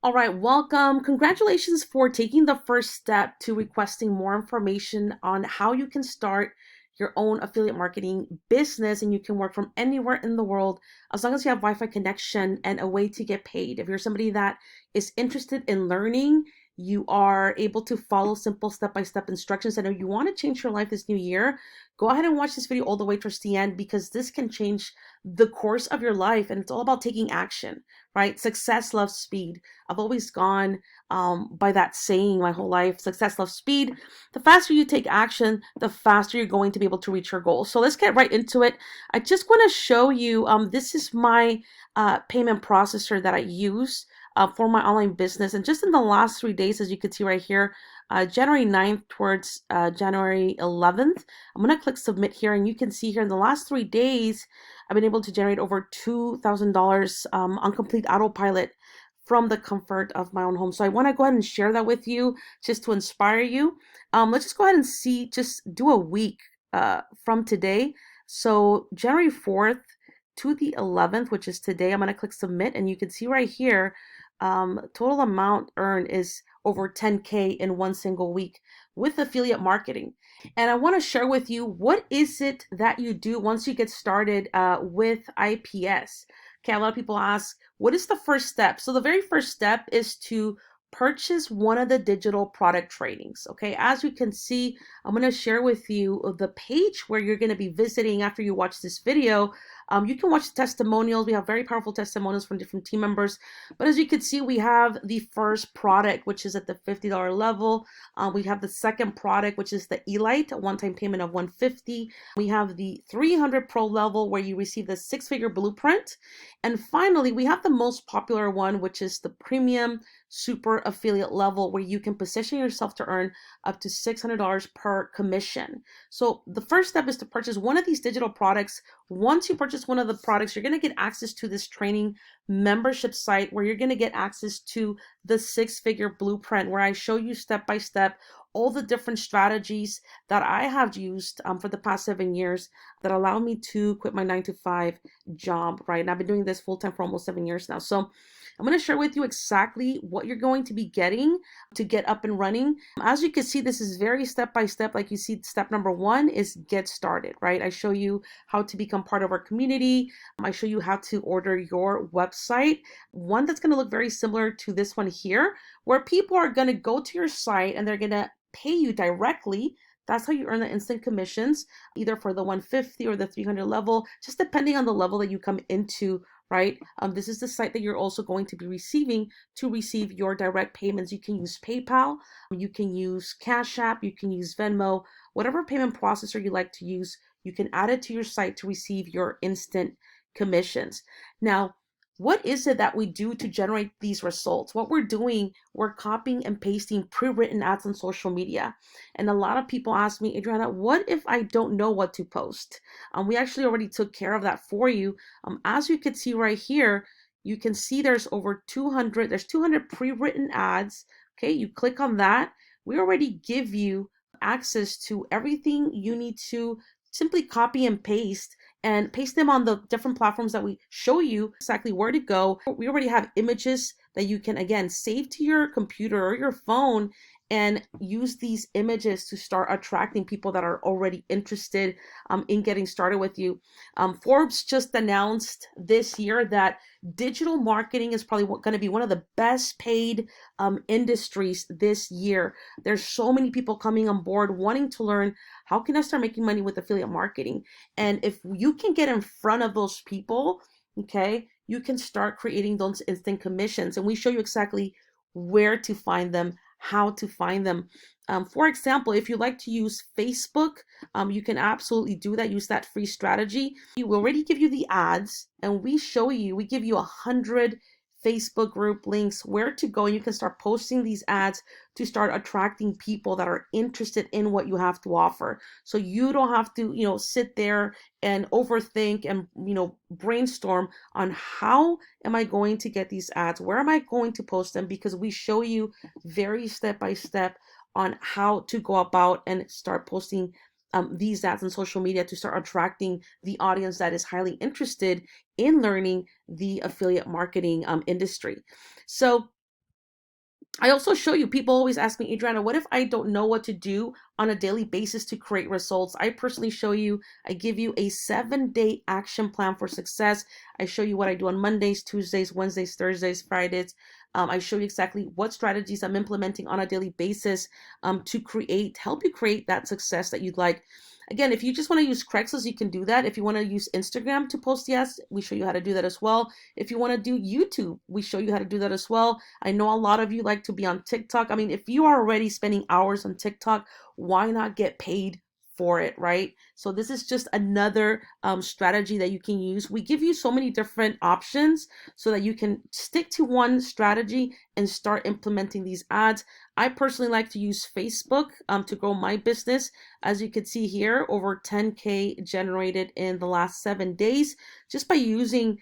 All right, welcome. Congratulations for taking the first step to requesting more information on how you can start your own affiliate marketing business, and you can work from anywhere in the world as long as you have Wi-Fi connection and a way to get paid. If you're somebody that is interested in learning, you are able to follow simple step-by-step instructions, and if you want to change your life this new year, go ahead and watch this video all the way towards the end because this can change the course of your life, and it's all about taking action, right? Success loves speed. I've always gone by that saying my whole life: success loves speed. The faster you take action, the faster you're going to be able to reach your goals. So let's get right into it. I just want to show you, this is my payment processor that I use for my online business. And just in the last 3 days, as you can see right here, January 9th towards January 11th, I'm going to click submit here. And you can see here in the last 3 days, I've been able to generate over $2,000 on complete autopilot from the comfort of my own home. So I want to go ahead and share that with you just to inspire you. Let's just go ahead and see, just do a week from today. So January 4th to the 11th, which is today, I'm going to click submit, and you can see right here, total amount earned is over 10K in one single week with affiliate marketing. And I want to share with you, what is it that you do once you get started with IPS? Okay, a lot of people ask, what is the first step? So the very first step is to purchase one of the digital product trainings. Okay, as you can see, I'm going to share with you the page where you're going to be visiting after you watch this video. You can watch the testimonials. We have very powerful testimonials from different team members. But as you can see, we have the first product, which is at the $50 level. We have the second product, which is the Elite, a one-time payment of $150. We have the 300 Pro level, where you receive the six-figure blueprint. And finally, we have the most popular one, which is the premium super affiliate level, where you can position yourself to earn up to $600 per commission. So the first step is to purchase one of these digital products. Once you purchase one of the products, you're going to get access to this training membership site where you're going to get access to the six-figure blueprint, where I show you step by step all the different strategies that I have used for the past 7 years that allow me to quit my 9-to-5 job, right? And I've been doing this full-time for almost 7 years now. So I'm going to share with you exactly what you're going to be getting to get up and running. As you can see, this is very step by step. Like you see, step number one is get started, right? I show you how to become part of our community. I show you how to order your website, one that's going to look very similar to this one here, where people are going to go to your site and they're going to pay you directly. That's how you earn the instant commissions, either for the 150 or the 300 level, just depending on the level that you come into, right? This is the site that you're also going to be receiving to receive your direct payments. You can use PayPal, you can use Cash App, you can use Venmo, whatever payment processor you like to use, you can add it to your site to receive your instant commissions. Now, what is it that we do to generate these results? What we're doing, we're copying and pasting pre-written ads on social media. And a lot of people ask me, Adriana, what if I don't know what to post? We actually already took care of that for you. As you can see right here, you can see there's over 200, there's 200 pre-written ads. Okay, you click on that. We already give you access to everything you need to simply copy and paste them on the different platforms that we show you exactly where to go. We already have images that you can, again, save to your computer or your phone and use these images to start attracting people that are already interested in getting started with you. Forbes just announced this year that digital marketing is probably going to be one of the best paid industries this year. There's so many people coming on board wanting to learn, how can I start making money with affiliate marketing? And if you can get in front of those people, okay, you can start creating those instant commissions. And we show you exactly where to find them, how to find them. For example, if you like to use Facebook, you can absolutely do that. Use that free strategy. We will already give you the ads, and we give you 100 Facebook group links where to go, and you can start posting these ads to start attracting people that are interested in what you have to offer. So you don't have to, sit there and overthink and, brainstorm on how am I going to get these ads? Where am I going to post them? Because we show you very step by step on how to go about and start posting these ads on social media to start attracting the audience that is highly interested in learning the affiliate marketing industry. So I also show you, people always ask me, Adriana, what if I don't know what to do on a daily basis to create results? I personally show you, I give you a 7-day action plan for success. I show you what I do on Mondays, Tuesdays, Wednesdays, Thursdays, Fridays. I show you exactly what strategies I'm implementing on a daily basis to help you create that success that you'd like. Again, if you just want to use Craigslist, you can do that. If you want to use Instagram to post ads, we show you how to do that as well. If you want to do YouTube, we show you how to do that as well. I know a lot of you like to be on TikTok. I mean, if you are already spending hours on TikTok, why not get paid for it, right? So this is just another strategy that you can use. We give you so many different options so that you can stick to one strategy and start implementing these ads. I personally like to use Facebook to grow my business. As you can see here, over 10K generated in the last 7 days just by using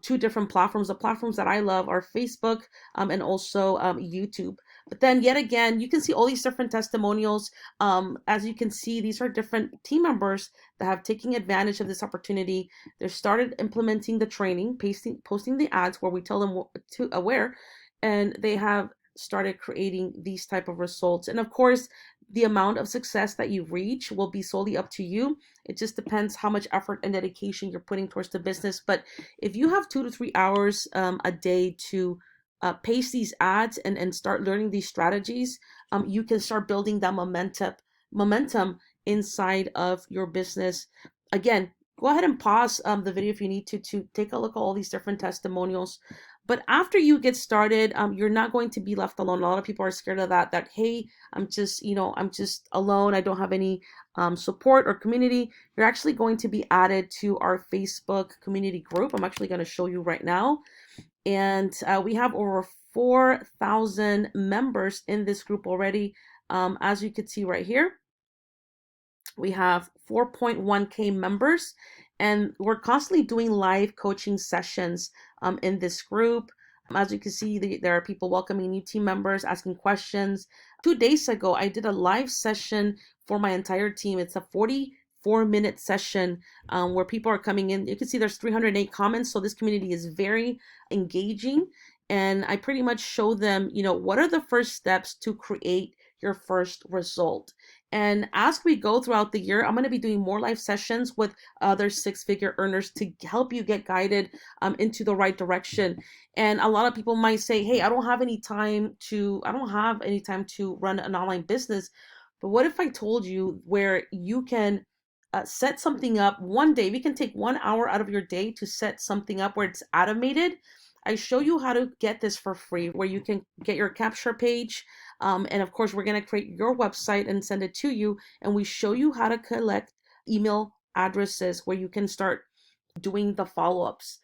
two different platforms. The platforms that I love are Facebook and also YouTube. But then yet again, you can see all these different testimonials. As you can see, these are different team members that have taken advantage of this opportunity. They started implementing the training, posting the ads where we tell them what to aware, and they have started creating these type of results. And of course, the amount of success that you reach will be solely up to you. It just depends how much effort and dedication you're putting towards the business. But if you have 2 to 3 hours a day to paste these ads and start learning these strategies, you can start building that momentum inside of your business. Again, go ahead and pause the video if you need to take a look at all these different testimonials. But after you get started, you're not going to be left alone. A lot of people are scared of that, hey, I'm just alone. I don't have any support or community. You're actually going to be added to our Facebook community group. I'm actually going to show you right now. And we have over 4,000 members in this group already. As you can see right here, we have 4.1K members, and we're constantly doing live coaching sessions in this group. As you can see, there are people welcoming new team members, asking questions. 2 days ago, I did a live session for my entire team. It's a 44-minute session where people are coming in. You can see there's 308 comments, so this community is very engaging. And I pretty much show them, what are the first steps to create your first result. And as we go throughout the year, I'm going to be doing more live sessions with other six-figure earners to help you get guided into the right direction. And a lot of people might say, hey, I don't have any time to run an online business. But what if I told you where you can set something up one day? We can take 1 hour out of your day to set something up where it's automated. I show you how to get this for free, where you can get your capture page. And of course, we're going to create your website and send it to you. And we show you how to collect email addresses where you can start doing the follow-ups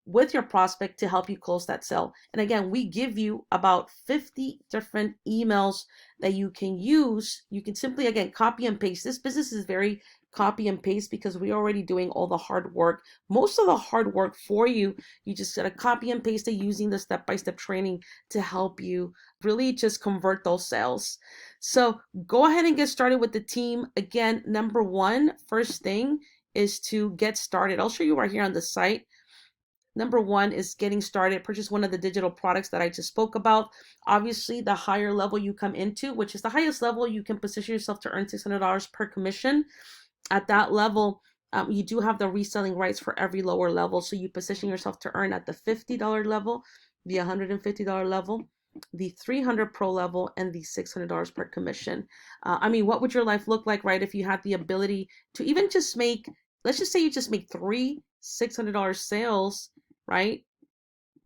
with your prospect to help you close that sale. And again, we give you about 50 different emails that you can use. You can simply, again, copy and paste. This business is very copy and paste because we're already doing all the hard work. Most of the hard work for you, you just gotta copy and paste it using the step-by-step training to help you really just convert those sales. So go ahead and get started with the team. Again, number one, first thing is to get started. I'll show you right here on the site. Number one is getting started. Purchase one of the digital products that I just spoke about. Obviously, the higher level you come into, which is the highest level, you can position yourself to earn $600 per commission. At that level, you do have the reselling rights for every lower level. So you position yourself to earn at the $50 level, the $150 level, the 300 pro level, and the $600 per commission. I mean, what would your life look like, right, if you had the ability to even just make, let's just say you just make 3 $600 sales, right?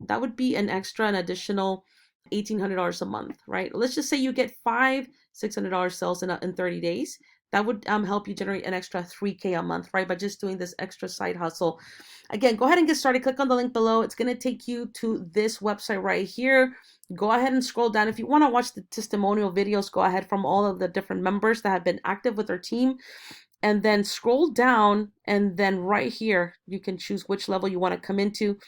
That would be an additional $1,800 a month, right? Let's just say you get 5 $600 sales in 30 days. That would help you generate an extra 3K a month, right? By just doing this extra side hustle. Again, go ahead and get started. Click on the link below. It's going to take you to this website right here. Go ahead and scroll down. If you want to watch the testimonial videos, go ahead from all of the different members that have been active with their team. And then scroll down, and then right here, you can choose which level you want to come into.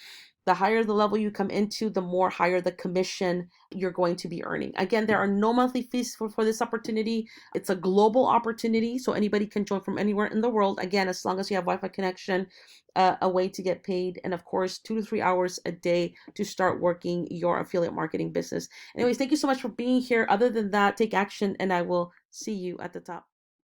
The higher the level you come into, the more higher the commission you're going to be earning. Again, there are no monthly fees for this opportunity. It's a global opportunity, so anybody can join from anywhere in the world. Again, as long as you have Wi-Fi connection, a way to get paid, and of course, 2 to 3 hours a day to start working your affiliate marketing business. Anyways, thank you so much for being here. Other than that, take action, and I will see you at the top.